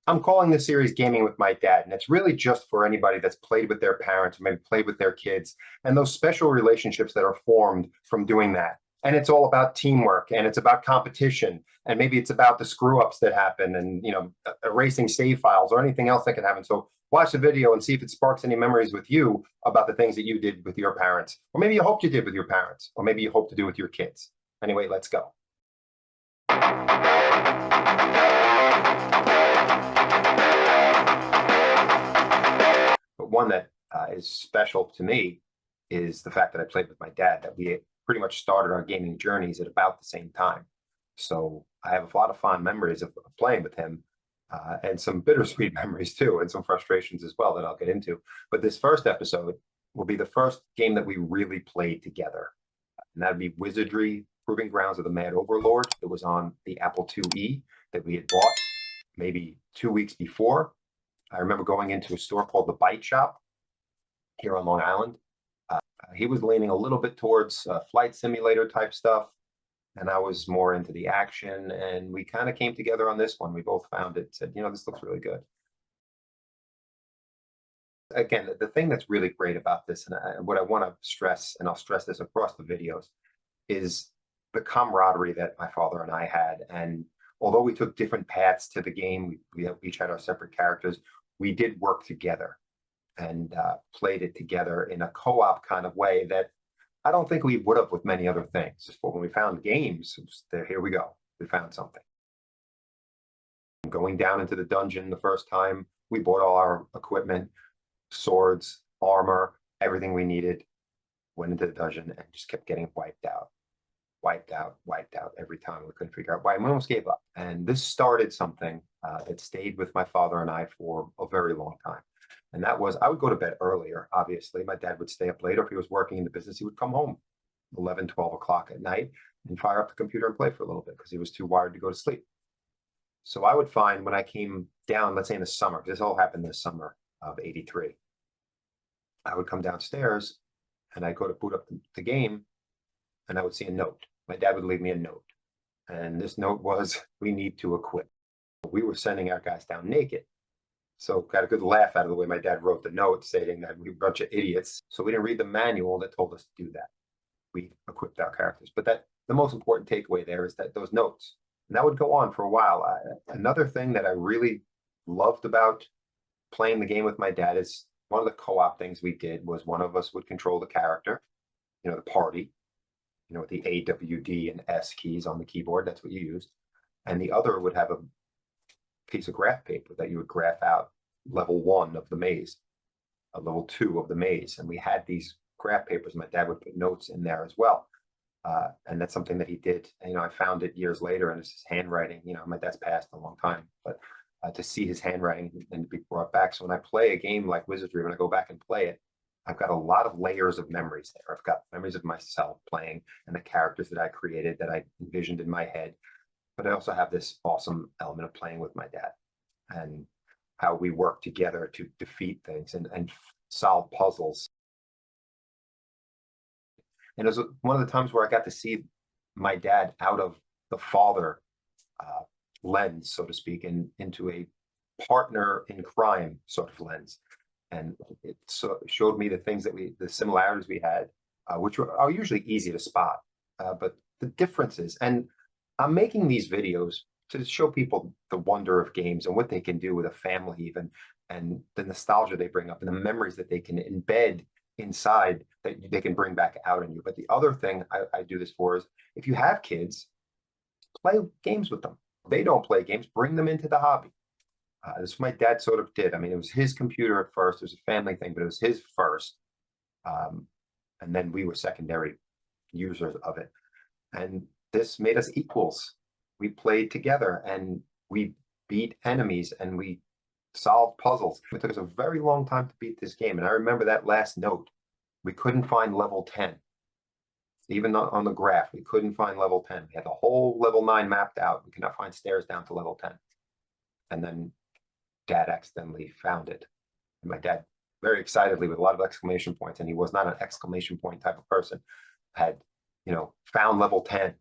I'm calling this series Gaming with My Dad, and it's really just for anybody that's played with their parents or maybe played with their kids and those special relationships that are formed from doing that. And it's all about teamwork and it's about competition. And maybe it's about the screw ups that happen and, erasing save files or anything else that can happen. So watch the video and see if it sparks any memories with you about the things that you did with your parents, or maybe you hoped you did with your parents, or maybe you hope to do with your kids. Anyway, let's go. But one that is special to me is the fact that I played with my dad, that we pretty much started our gaming journeys at about the same time. So I have a lot of fond memories of playing with him, and some bittersweet memories too, and some frustrations as well that I'll get into. But this first episode will be the first game that we really played together. And that'd be Wizardry, Proving Grounds of the Mad Overlord. It was on the Apple IIe that we had bought maybe 2 weeks before. I remember going into a store called the Bite Shop here on Long Island. He was leaning a little bit towards flight simulator type stuff, and I was more into the action. And we kind of came together on this one. We both found it, said, this looks really good. Again, the thing that's really great about this, and what I want to stress, and I'll stress this across the videos, is the camaraderie that my father and I had. And although we took different paths to the game, we each had our separate characters, we did work together and played it together in a co-op kind of way that I don't think we would have with many other things. Just when we found games, here we go, we found something. Going down into the dungeon the first time, we bought all our equipment, swords, armor, everything we needed, went into the dungeon and just kept getting wiped out every time. We couldn't figure out why. We almost gave up. And this started something that stayed with my father and I for a very long time. And that was, I would go to bed earlier, obviously. My dad would stay up later. If he was working in the business, he would come home 11, 12 o'clock at night and fire up the computer and play for a little bit because he was too wired to go to sleep. So I would find when I came down, let's say in the summer, because this all happened this summer of '83, I would come downstairs and I'd go to boot up the game and I would see a note. My dad would leave me a note. And this note was, we need to equip. We were sending our guys down naked. So got a good laugh out of the way my dad wrote the note stating that we were a bunch of idiots. So we didn't read the manual that told us to do that. We equipped our characters. But the most important takeaway there is that those notes, and that would go on for a while. Another thing that I really loved about playing the game with my dad is one of the co-op things we did was one of us would control the character, the party, with the A, W, D, and S keys on the keyboard. That's what you used. And the other would have a piece of graph paper that you would graph out level 1 of the maze, a level 2 of the maze. And we had these graph papers. My dad would put notes in there as well. And that's something that he did. And, I found it years later, and it's his handwriting. My dad's passed a long time, but to see his handwriting and to be brought back. So when I play a game like Wizardry, when I go back and play it, I've got a lot of layers of memories there. I've got memories of myself playing and the characters that I created, that I envisioned in my head. But I also have this awesome element of playing with my dad and how we work together to defeat things and solve puzzles. And it was one of the times where I got to see my dad out of the father lens, so to speak, and into a partner in crime sort of lens. And it showed me the things the similarities we had, which are usually easy to spot, but the differences. And I'm making these videos to show people the wonder of games and what they can do with a family even, and the nostalgia they bring up and the memories that they can embed inside that they can bring back out in you. But the other thing I do this for is, if you have kids, play games with them. If they don't play games, bring them into the hobby. This is what my dad sort of did. I mean, it was his computer at first. It was a family thing, but it was his first. And then we were secondary users of it. And this made us equals. We played together and we beat enemies and we solved puzzles. It took us a very long time to beat this game. And I remember that last note. We couldn't find level 10. Even on the graph, we couldn't find level 10. We had the whole level 9 mapped out. We could not find stairs down to level 10. And then Dad accidentally found it. And my dad, very excitedly, with a lot of exclamation points, and he was not an exclamation point type of person, had, found level 10.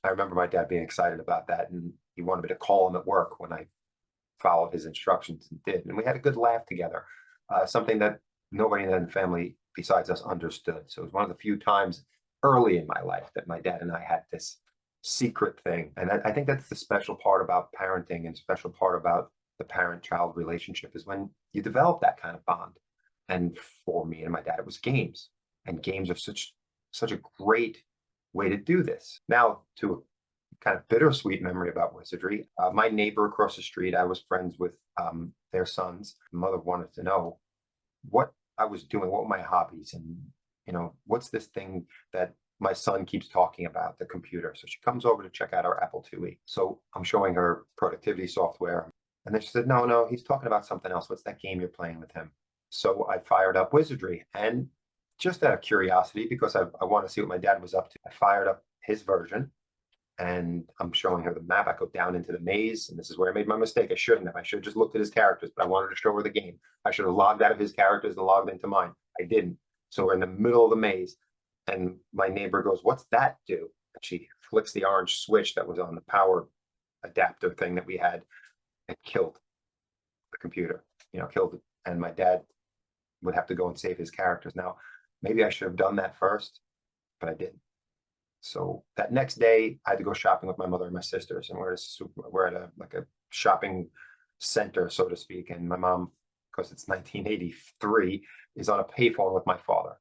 I remember my dad being excited about that, and he wanted me to call him at work when I followed his instructions and did. And we had a good laugh together, something that nobody in the family besides us understood. So it was one of the few times early in my life that my dad and I had this secret thing. And I think that's the special part about parenting and special part about the parent-child relationship is when you develop that kind of bond. And for me and my dad, it was games. And games are such a great way to do this. Now, to a kind of bittersweet memory about Wizardry, my neighbor across the street, I was friends with their sons. My mother wanted to know what I was doing, what were my hobbies, and what's this thing that my son keeps talking about, the computer. So she comes over to check out our Apple IIe. So I'm showing her productivity software. And then she said, no, he's talking about something else. What's that game you're playing with him? So I fired up Wizardry. And just out of curiosity, because I want to see what my dad was up to, I fired up his version. And I'm showing her the map. I go down into the maze, and this is where I made my mistake. I shouldn't have. I should have just looked at his characters, but I wanted to show her the game. I should have logged out of his characters and logged into mine. I didn't. So we're in the middle of the maze, and my neighbor goes, "What's that do?" And she flicks the orange switch that was on the power adapter thing that we had and killed the computer, killed it. And my dad would have to go and save his characters. Now, maybe I should have done that first, but I didn't. So that next day, I had to go shopping with my mother and my sisters, and we're at a shopping center, so to speak. And my mom, because it's 1983, is on a payphone with my father,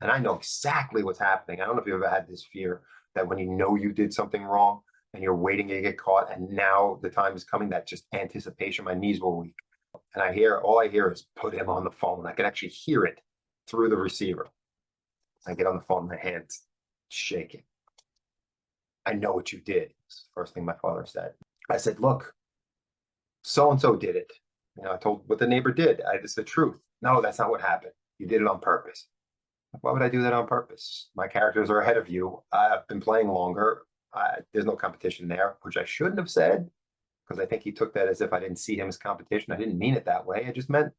and I know exactly what's happening. I don't know if you've ever had this fear that when you did something wrong and you're waiting to get caught, and now the time is coming. That just anticipation. My knees were weak, and all I hear is put him on the phone. I can actually hear it through the receiver. I get on the phone, my hands shaking. I know what you did. That's the first thing my father said. I said, look, so-and-so did it. I told what the neighbor did. It's the truth. No, that's not what happened. You did it on purpose. Why would I do that on purpose? My characters are ahead of you. I've been playing longer. There's no competition there, which I shouldn't have said, because I think he took that as if I didn't see him as competition. I didn't mean it that way. I just meant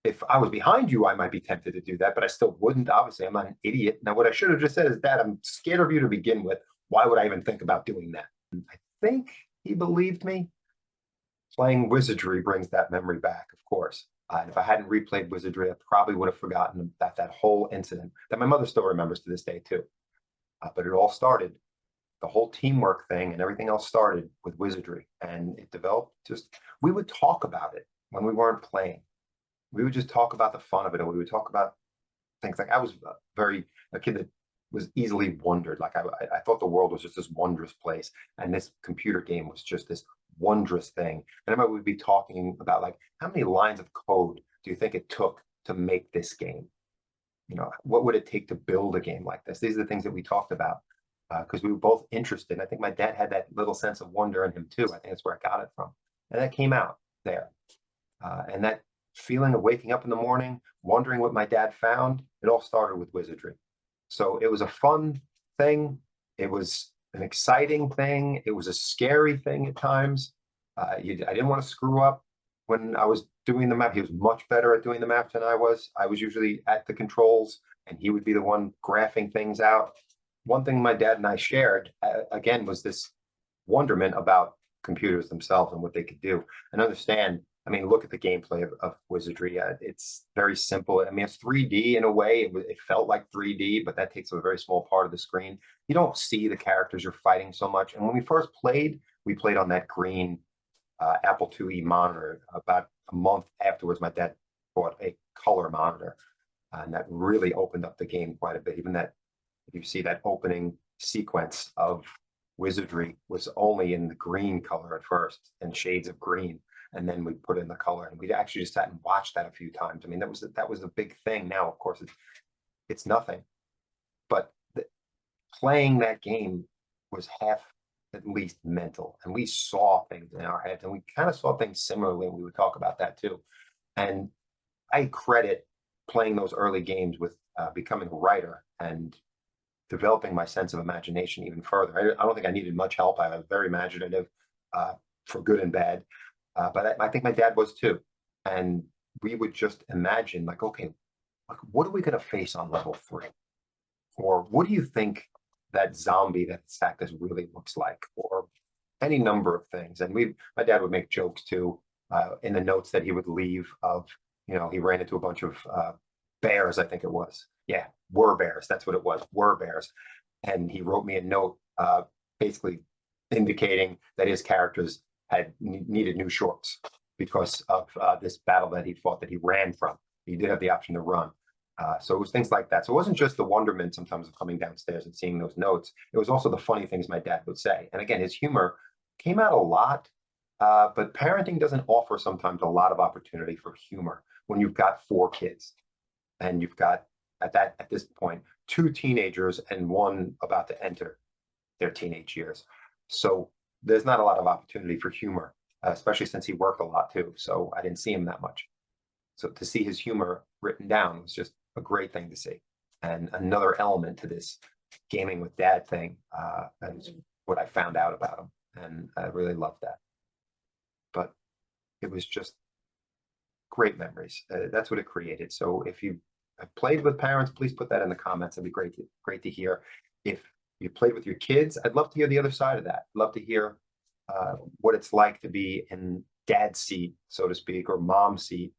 if I was behind you, I might be tempted to do that, but I still wouldn't. Obviously, I'm not an idiot. Now, what I should have just said is, Dad, I'm scared of you to begin with. Why would I even think about doing that? I think he believed me. Playing Wizardry brings that memory back, of course. And if I hadn't replayed Wizardry, I probably would have forgotten that whole incident that my mother still remembers to this day, too. But it all started, the whole teamwork thing and everything else started with Wizardry. And it developed we would talk about it when we weren't playing. We would just talk about the fun of it, and we would talk about things like I was a kid that was easily wondered. Like I thought the world was just this wondrous place, and this computer game was just this wondrous thing. And I remember we'd be talking about like, how many lines of code do you think it took to make this game? What would it take to build a game like this? These are the things that we talked about because we were both interested. And I think my dad had that little sense of wonder in him too. I think that's where I got it from, and that came out there. And that feeling of waking up in the morning, wondering what my dad found, it all started with Wizardry. So it was a fun thing. It was an exciting thing. It was a scary thing at times. I didn't want to screw up when I was doing the map. He was much better at doing the map than I was. I was usually at the controls, and he would be the one graphing things out. One thing my dad and I shared, again, was this wonderment about computers themselves and what they could do. And understand, look at the gameplay of Wizardry. It's very simple. It's 3D in a way. It felt like 3D, but that takes a very small part of the screen. You don't see the characters you're fighting so much. And when we first played, we played on that green Apple IIe monitor. About a month afterwards, my dad bought a color monitor, and that really opened up the game quite a bit. Even that, if you see that opening sequence of Wizardry was only in the green color at first, and shades of green. And then we put in the color, and we actually just sat and watched that a few times. That was a big thing. Now, of course, it's nothing, but playing that game was half at least mental, and we saw things in our heads, and we kind of saw things similarly, and we would talk about that too. And I credit playing those early games with becoming a writer and developing my sense of imagination even further. I don't think I needed much help. I was very imaginative for good and bad. But I think my dad was too. And we would just imagine, like, okay, what are we going to face on level 3? Or what do you think that zombie that attacked us really looks like? Or any number of things. And my dad would make jokes too, in the notes that he would leave of, he ran into a bunch of bears, I think it was. Yeah, were bears. That's what it was. Were bears. And he wrote me a note, basically indicating that his characters had needed new shorts because of this battle that he fought that he ran from. He did have the option to run. So it was things like that. So it wasn't just the wonderment sometimes of coming downstairs and seeing those notes. It was also the funny things my dad would say. And again, his humor came out a lot, but parenting doesn't offer sometimes a lot of opportunity for humor when you've got 4 kids and you've got at this point 2 teenagers and one about to enter their teenage years. So there's not a lot of opportunity for humor, especially since he worked a lot too. So I didn't see him that much. So to see his humor written down was just a great thing to see. And another element to this gaming with dad thing, is what I found out about him. And I really loved that. But it was just great memories. That's what it created. So if you have played with parents, please put that in the comments. It'd be great to hear. If you played with your kids, I'd love to hear the other side of that. I'd love to hear what it's like to be in dad's seat, so to speak, or mom's seat